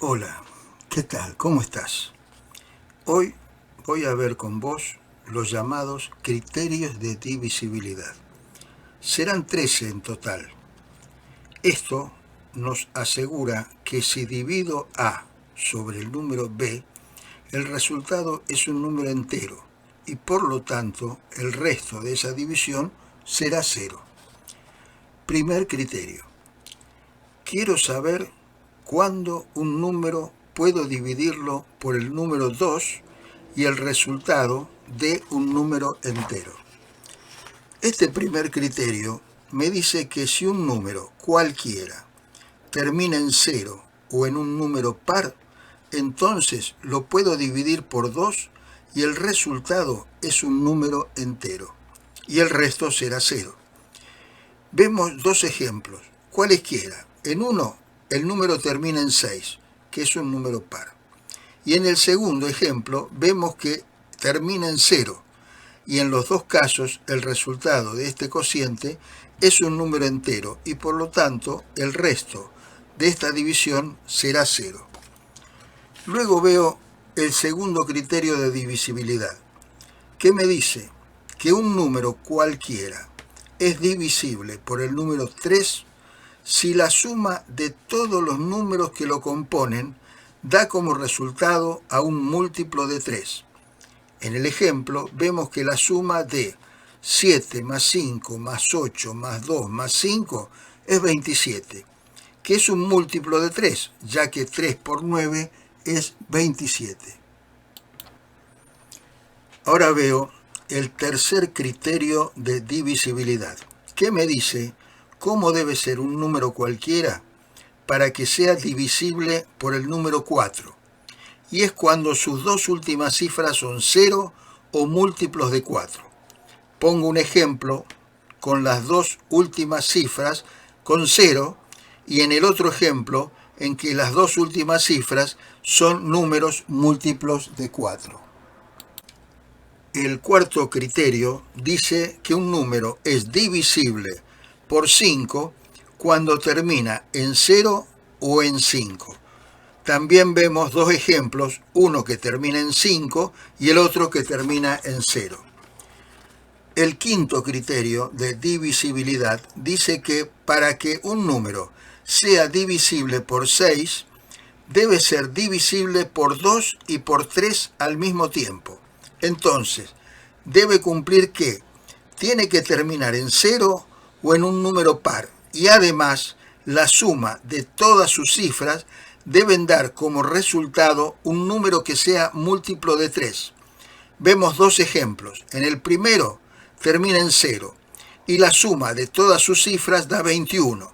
Hola, ¿qué tal? ¿Cómo estás? Hoy voy a ver con vos los llamados criterios de divisibilidad. Serán 13 en total. Esto nos asegura que si divido A sobre el número B, el resultado es un número entero y por lo tanto el resto de esa división será cero. Primer criterio. Quiero saber cuándo un número puedo dividirlo por el número 2 y el resultado de un número entero. Este primer criterio me dice que si un número cualquiera termina en 0 o en un número par, entonces lo puedo dividir por 2 y el resultado es un número entero y el resto será 0. Vemos dos ejemplos, cualesquiera. En uno, el número termina en 6, que es un número par. Y en el segundo ejemplo, vemos que termina en 0. Y en los dos casos, el resultado de este cociente es un número entero y por lo tanto, el resto de esta división será 0. Luego veo el segundo criterio de divisibilidad, que me dice que un número cualquiera es divisible por el número 3 si la suma de todos los números que lo componen da como resultado a un múltiplo de 3. En el ejemplo vemos que la suma de 7 más 5 más 8 más 2 más 5 es 27, que es un múltiplo de 3, ya que 3 por 9 es 27. Ahora veo el tercer criterio de divisibilidad, que me dice cómo debe ser un número cualquiera para que sea divisible por el número 4. Y es cuando sus dos últimas cifras son 0 o múltiplos de 4. Pongo un ejemplo con las dos últimas cifras con 0 y en el otro ejemplo en que las dos últimas cifras son números múltiplos de 4. El cuarto criterio dice que un número es divisible por 5 cuando termina en 0 o en 5. También vemos dos ejemplos, uno que termina en 5 y el otro que termina en 0. El quinto criterio de divisibilidad dice que para que un número sea divisible por 6, debe ser divisible por 2 y por 3 al mismo tiempo. Entonces, debe cumplir que tiene que terminar en 0 o en un número par y además la suma de todas sus cifras deben dar como resultado un número que sea múltiplo de 3. Vemos dos ejemplos. En el primero termina en 0 y la suma de todas sus cifras da 21.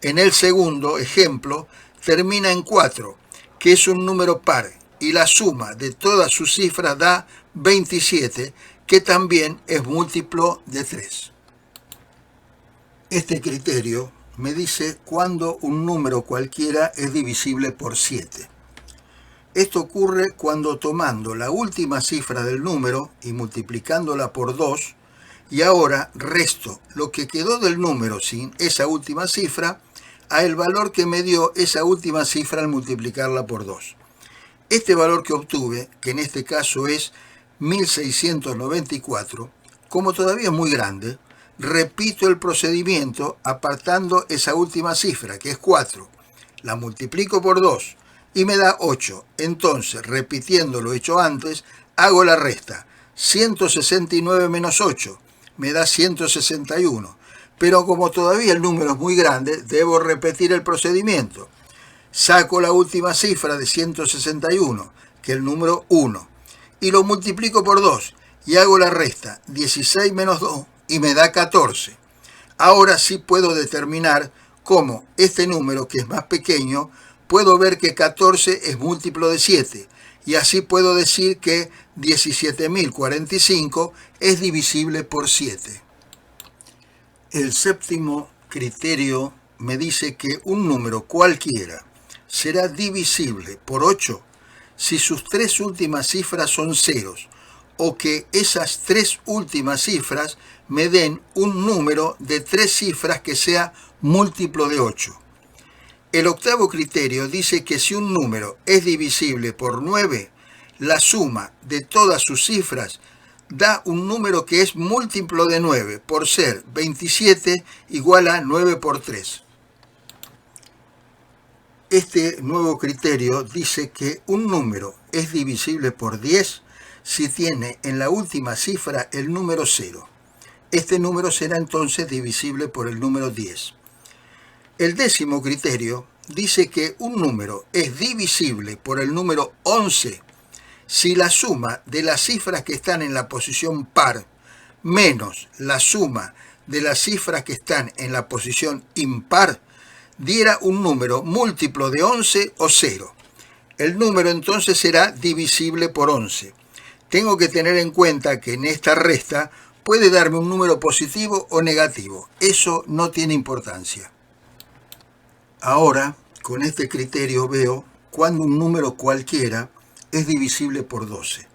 En el segundo ejemplo termina en 4, que es un número par, y la suma de todas sus cifras da 27, que también es múltiplo de 3. Este criterio me dice cuándo un número cualquiera es divisible por 7. Esto ocurre cuando tomando la última cifra del número y multiplicándola por 2, y ahora resto lo que quedó del número sin esa última cifra a el valor que me dio esa última cifra al multiplicarla por 2. Este valor que obtuve, que en este caso es 1694, como todavía es muy grande, repito el procedimiento apartando esa última cifra, que es 4. La multiplico por 2 y me da 8. Entonces, repitiendo lo hecho antes, hago la resta. 169 menos 8 me da 161. Pero como todavía el número es muy grande, debo repetir el procedimiento. Saco la última cifra de 161, que es el número 1, y lo multiplico por 2 y hago la resta, 16 menos 2, y me da 14. Ahora sí puedo determinar cómo este número, que es más pequeño, puedo ver que 14 es múltiplo de 7, y así puedo decir que 17.045 es divisible por 7. El séptimo criterio me dice que un número cualquiera será divisible por 8 si sus tres últimas cifras son ceros o que esas tres últimas cifras me den un número de tres cifras que sea múltiplo de 8. El octavo criterio dice que si un número es divisible por 9, la suma de todas sus cifras da un número que es múltiplo de 9, por ser 27 igual a 9 por 3. Este nuevo criterio dice que un número es divisible por 10 si tiene en la última cifra el número 0. Este número será entonces divisible por el número 10. El décimo criterio dice que un número es divisible por el número 11 si la suma de las cifras que están en la posición par menos la suma de las cifras que están en la posición impar diera un número múltiplo de 11 o 0. El número entonces será divisible por 11. Tengo que tener en cuenta que en esta resta puede darme un número positivo o negativo. Eso no tiene importancia. Ahora, con este criterio veo cuando un número cualquiera es divisible por 12.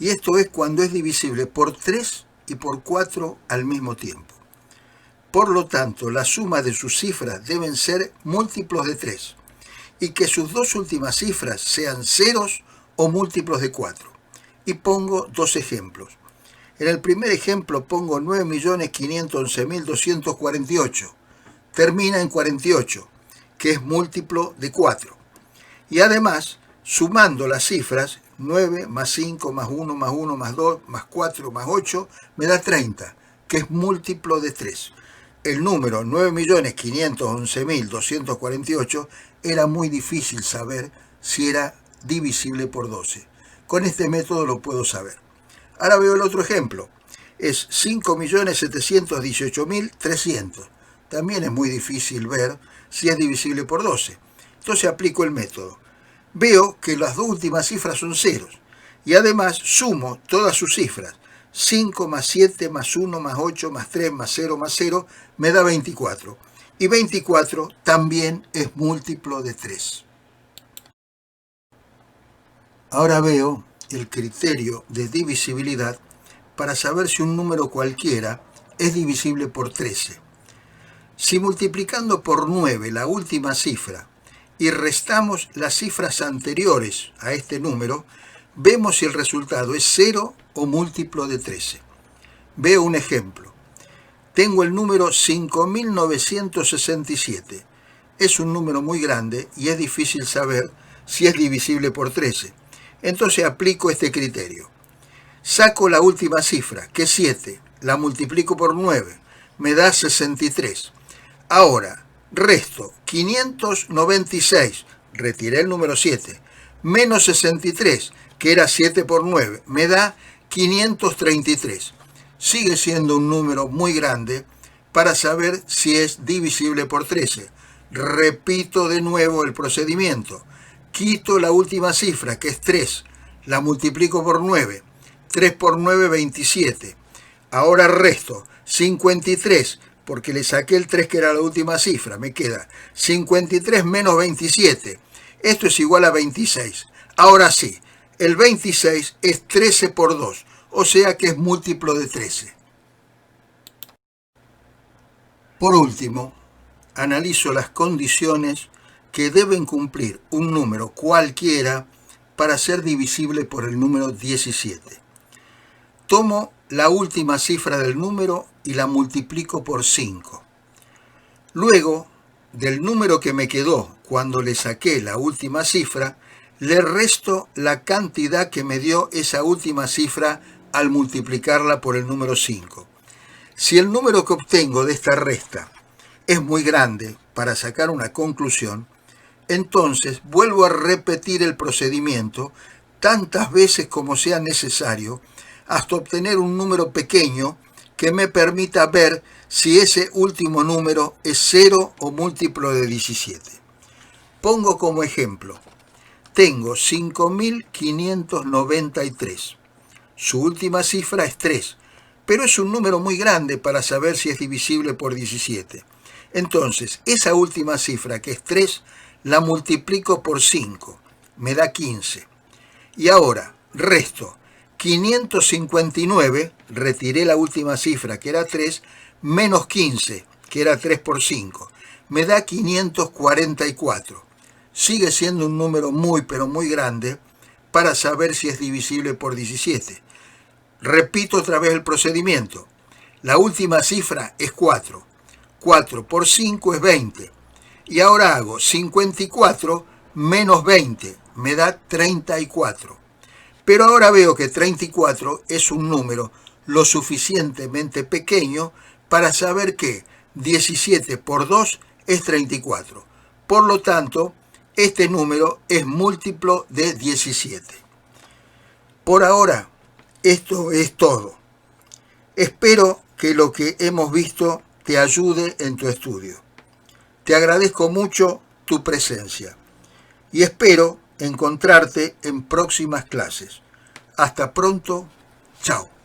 Y esto es cuando es divisible por 3 y por 4 al mismo tiempo. Por lo tanto, la suma de sus cifras deben ser múltiplos de 3 y que sus dos últimas cifras sean ceros o múltiplos de 4. Y pongo dos ejemplos. En el primer ejemplo pongo 9.511.248. Termina en 48, que es múltiplo de 4. Y además, sumando las cifras, 9 más 5 más 1 más 1 más 2 más 4 más 8, me da 30, que es múltiplo de 3. El número 9.511.248 era muy difícil saber si era divisible por 12. Con este método lo puedo saber. Ahora veo el otro ejemplo. Es 5.718.300. También es muy difícil ver si es divisible por 12. Entonces aplico el método. Veo que las dos últimas cifras son ceros. Y además sumo todas sus cifras. 5 más 7 más 1 más 8 más 3 más 0 más 0 me da 24. Y 24 también es múltiplo de 3. Ahora veo el criterio de divisibilidad para saber si un número cualquiera es divisible por 13. Si multiplicando por 9 la última cifra y restamos las cifras anteriores a este número, vemos si el resultado es 0 o múltiplo de 13. Veo un ejemplo. Tengo el número 5.967. Es un número muy grande y es difícil saber si es divisible por 13. Entonces aplico este criterio. Saco la última cifra, que es 7, la multiplico por 9, me da 63. Ahora, resto 596, retiré el número 7, menos 63, que era 7 por 9, me da 533. Sigue siendo un número muy grande para saber si es divisible por 13. Repito de nuevo el procedimiento. Quito la última cifra, que es 3, la multiplico por 9. 3 por 9, 27. Ahora resto 53, porque le saqué el 3 que era la última cifra. Me queda 53 menos 27. Esto es igual a 26. Ahora sí, el 26 es 13 por 2, o sea que es múltiplo de 13. Por último, analizo las condiciones que deben cumplir un número cualquiera para ser divisible por el número 17. Tomo la última cifra del número y la multiplico por 5. Luego, del número que me quedó cuando le saqué la última cifra, le resto la cantidad que me dio esa última cifra al multiplicarla por el número 5. Si el número que obtengo de esta resta es muy grande para sacar una conclusión, entonces vuelvo a repetir el procedimiento tantas veces como sea necesario hasta obtener un número pequeño que me permita ver si ese último número es 0 o múltiplo de 17. Pongo como ejemplo, tengo 5.593. Su última cifra es 3, pero es un número muy grande para saber si es divisible por 17. Entonces, esa última cifra, que es 3, la multiplico por 5, me da 15. Y ahora resto 559, retiré la última cifra, que era 3, menos 15, que era 3 por 5. me da 544. Sigue siendo un número muy, pero muy grande para saber si es divisible por 17. Repito otra vez el procedimiento. La última cifra es 4. 4 por 5 es 20. Y ahora hago 54 menos 20. Me da 34. Pero ahora veo que 34 es un número lo suficientemente pequeño para saber que 17 por 2 es 34. Por lo tanto, este número es múltiplo de 17. Por ahora, esto es todo. Espero que lo que hemos visto te ayude en tu estudio. Te agradezco mucho tu presencia y espero encontrarte en próximas clases. Hasta pronto. Chao.